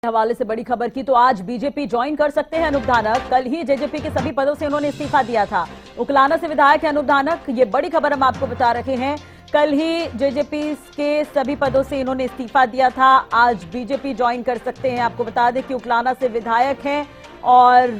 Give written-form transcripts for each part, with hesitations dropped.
हवाले से बड़ी खबर की तो आज बीजेपी ज्वाइन कर सकते हैं अनूप धानक। कल ही जेजेपी के सभी पदों से उन्होंने इस्तीफा दिया था। उकलाना से विधायक है अनूप धानक। ये बड़ी खबर हम आपको बता रहे हैं। कल ही जेजेपी के सभी पदों से इन्होंने इस्तीफा दिया था। आज बीजेपी ज्वाइन कर सकते हैं। आपको बता दें कि उकलाना से विधायक हैं और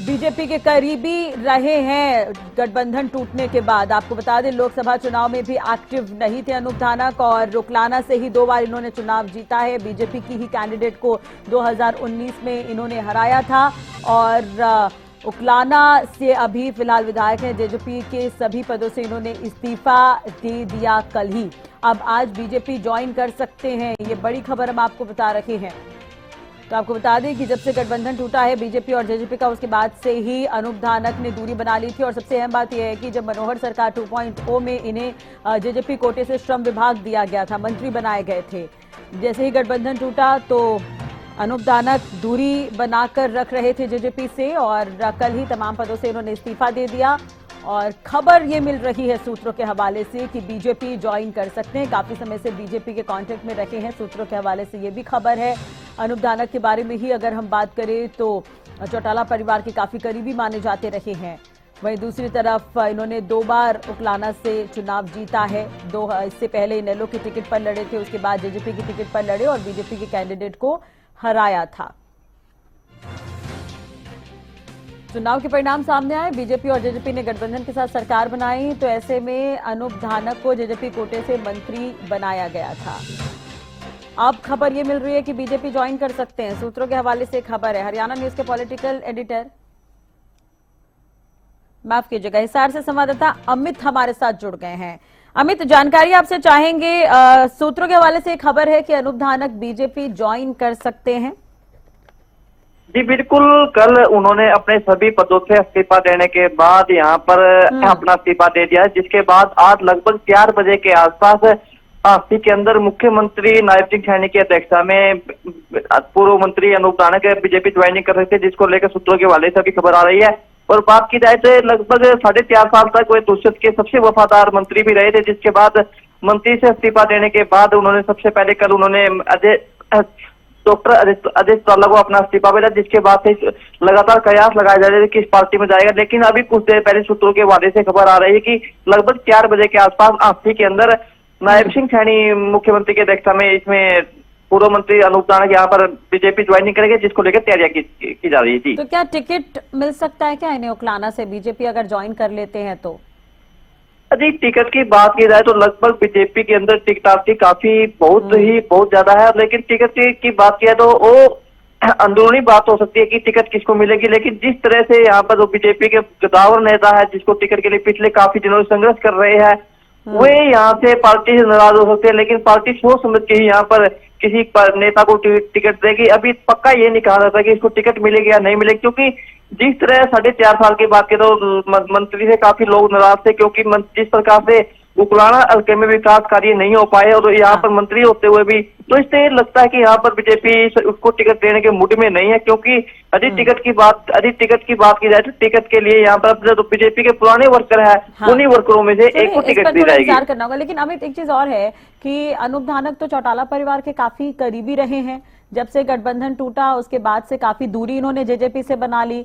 बीजेपी के करीबी रहे हैं गठबंधन टूटने के बाद। आपको बता दें लोकसभा चुनाव में भी एक्टिव नहीं थे अनूप धानक और उकलाना से ही 2 बार इन्होंने चुनाव जीता है। बीजेपी की ही कैंडिडेट को 2019 में इन्होंने हराया था और उकलाना से अभी फिलहाल विधायक हैं। जेजेपी के सभी पदों से इन्होंने इस्तीफा दे दिया कल ही। अब आज बीजेपी ज्वाइन कर सकते हैं। ये बड़ी खबर हम आपको बता रहे हैं। तो आपको बता दें कि जब से गठबंधन टूटा है बीजेपी और जेजेपी का, उसके बाद से ही अनूप धानक ने दूरी बना ली थी। और सबसे अहम बात यह है कि जब मनोहर सरकार 2.0 में इन्हें जेजेपी कोटे से श्रम विभाग दिया गया था, मंत्री बनाए गए थे। जैसे ही गठबंधन टूटा तो अनूप धानक दूरी बनाकर रख रहे थे जेजेपी से और कल ही तमाम पदों से इन्होंने इस्तीफा दे दिया। और खबर ये मिल रही है सूत्रों के हवाले से कि बीजेपी ज्वाइन कर सकते हैं। काफी समय से बीजेपी के कांटेक्ट में रखे हैं। सूत्रों के हवाले से ये भी खबर है। अनूप धानक के बारे में ही अगर हम बात करें तो चौटाला परिवार के काफी करीबी माने जाते रहे हैं। वहीं दूसरी तरफ इन्होंने 2 बार उकलाना से चुनाव जीता है। इससे पहले इनेलो की टिकट पर लड़े थे, उसके बाद जेजेपी की टिकट पर लड़े और बीजेपी के कैंडिडेट को हराया था। चुनाव के परिणाम सामने आए। बीजेपी और जेजेपी ने गठबंधन के साथ सरकार बनाई, तो ऐसे में अनूप धानक को जेजेपी कोटे से मंत्री बनाया गया था। अब खबर ये मिल रही है कि बीजेपी ज्वाइन कर सकते हैं। सूत्रों के हवाले से खबर है। हरियाणा न्यूज के पॉलिटिकल एडिटर, माफ कीजिएगा, हिसार से संवाददाता अमित हमारे साथ जुड़ गए हैं। अमित, जानकारी आपसे चाहेंगे। सूत्रों के हवाले से खबर है कि अनूप धानक बीजेपी ज्वाइन कर सकते हैं। जी बिल्कुल, कल उन्होंने अपने सभी पदों से इस्तीफा देने के बाद यहाँ पर अपना इस्तीफा दे दिया है, जिसके बाद आज लगभग 4 बजे के आसपास आस्ती के अंदर मुख्यमंत्री नायब सिंह सैनी की अध्यक्षता में पूर्व मंत्री अनूप धानक बीजेपी ज्वाइनिंग कर रहे थे, जिसको लेकर सूत्रों के हवाले से अभी खबर आ रही है। और बात की जाए तो लगभग 4.5 साल तक वे दुष्यंत के सबसे वफादार मंत्री भी रहे थे, जिसके बाद मंत्री से इस्तीफा देने के बाद उन्होंने सबसे पहले कल उन्होंने डॉक्टर अजय चौटाला को अपना इस्तीफा भेजा, जिसके बाद से लगातार कयास लगाए जा रहे थे कि इस पार्टी में जाएगा। लेकिन अभी कुछ देर पहले सूत्रों के हवाले से खबर आ रही है कि लगभग 4 बजे के आसपास आस्ती के अंदर नायब सिंह सैनी मुख्यमंत्री की अध्यक्षता में इसमें पूर्व मंत्री अनूप धानक यहाँ पर बीजेपी ज्वाइनिंग करेंगे, जिसको लेकर तैयारियां की जा रही थी। तो क्या टिकट मिल सकता है क्या इन्हें उकलाना से, बीजेपी अगर ज्वाइन कर लेते हैं तो? जी टिकट की बात की जाए तो लगभग बीजेपी के अंदर टिकट की काफी बहुत ज्यादा है। लेकिन टिकट की बात की जाए तो वो अंदरूनी बात हो सकती है कि टिकट किसको मिलेगी। लेकिन जिस तरह से यहाँ पर जो बीजेपी के गदावर नेता है, जिसको टिकट के लिए पिछले काफी दिनों से संघर्ष कर रहे हैं, वे यहाँ से पार्टी से नाराज हो सकते हैं। लेकिन पार्टी सोच समझ के ही यहाँ पर किसी नेता को टिकट देगी। अभी पक्का ये नहीं कहा जाता कि इसको टिकट मिलेगी या नहीं मिलेगी, क्योंकि जिस तरह 4.5 साल के बाद के तो मंत्री से काफी लोग नाराज थे, क्योंकि जिस प्रकार से उकलाना हल्के में विकास कार्य नहीं हो पाए और यहाँ पर मंत्री होते हुए भी, तो इससे लगता है कि यहाँ पर बीजेपी उसको टिकट देने के मूड में नहीं है। क्योंकि यदि टिकट की बात की जाए तो टिकट के लिए यहाँ पर जो बीजेपी के पुराने वर्कर है, उन्हीं वर्करों में से एक को टिकट दी जाएगी। इंतजार करना होगा। लेकिन अमित, एक चीज और है कि अनूप धानक तो चौटाला परिवार के काफी करीबी रहे हैं। जब से गठबंधन टूटा उसके बाद से काफी दूरी इन्होंने जेजेपी से बना ली।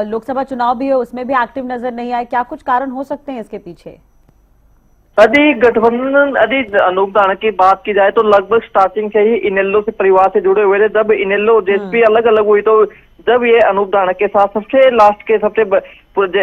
लोकसभा चुनाव भी है, उसमें भी एक्टिव नजर नहीं आए। क्या कुछ कारण हो सकते हैं इसके पीछे? यदि गठबंधन अनूप धानक की बात की जाए तो लगभग स्टार्टिंग से ही इनेलो से परिवार से जुड़े हुए थे। जब इनेलो जेजेपी अलग अलग हुई तो जब ये अनूप धानक के साथ सबसे लास्ट के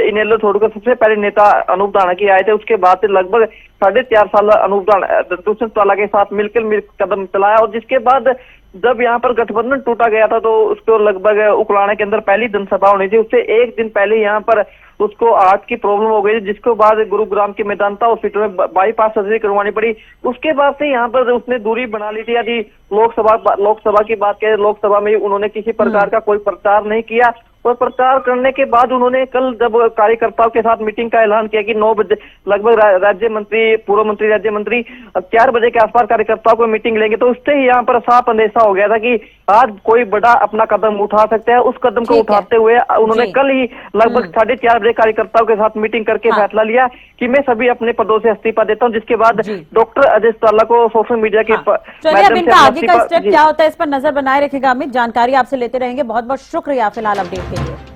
इनेलो छोड़कर सबसे पहले नेता अनूप धानक ही आए थे। उसके बाद से लगभग 4.5 साल अनूप धानक दुष्यंत चौटाला के साथ मिलकर कदम चलाया। और जिसके बाद जब यहाँ पर गठबंधन टूटा गया था तो उसको लगभग उकलाने के अंदर पहली जनसभा होनी थी, उससे एक दिन पहले यहाँ पर उसको हार्ट की प्रॉब्लम हो गई, जिसके बाद गुरुग्राम के मेदांता हॉस्पिटल में बाईपास सर्जरी करवानी पड़ी। उसके बाद से यहाँ पर उसने दूरी बना ली थी। यदि लोकसभा की बात करें, लोकसभा में उन्होंने किसी प्रकार का कोई प्रचार नहीं किया और प्रचार करने के बाद उन्होंने कल जब कार्यकर्ताओं के साथ मीटिंग का ऐलान किया कि 9 बजे लगभग राज्य मंत्री, पूर्व मंत्री, राज्य मंत्री 4 बजे के आसपास कार्यकर्ताओं को मीटिंग लेंगे, तो उससे ही यहाँ पर साफ अंदेशा हो गया था कि आज कोई बड़ा अपना कदम उठा सकते हैं। उस कदम को उठाते हुए उन्होंने कल ही लगभग 4:30 बजे कार्यकर्ताओं के साथ मीटिंग करके फैसला लिया कि मैं सभी अपने पदों से इस्तीफा देता हूं, जिसके बाद डॉक्टर अजय चौटाला को सोशल मीडिया के चलिए अब इनका आगे का स्टेप क्या होता है इस पर नजर बनाए रखेगा अमित। जानकारी आपसे लेते रहेंगे। बहुत बहुत शुक्रिया फिलहाल अपडेट के लिए।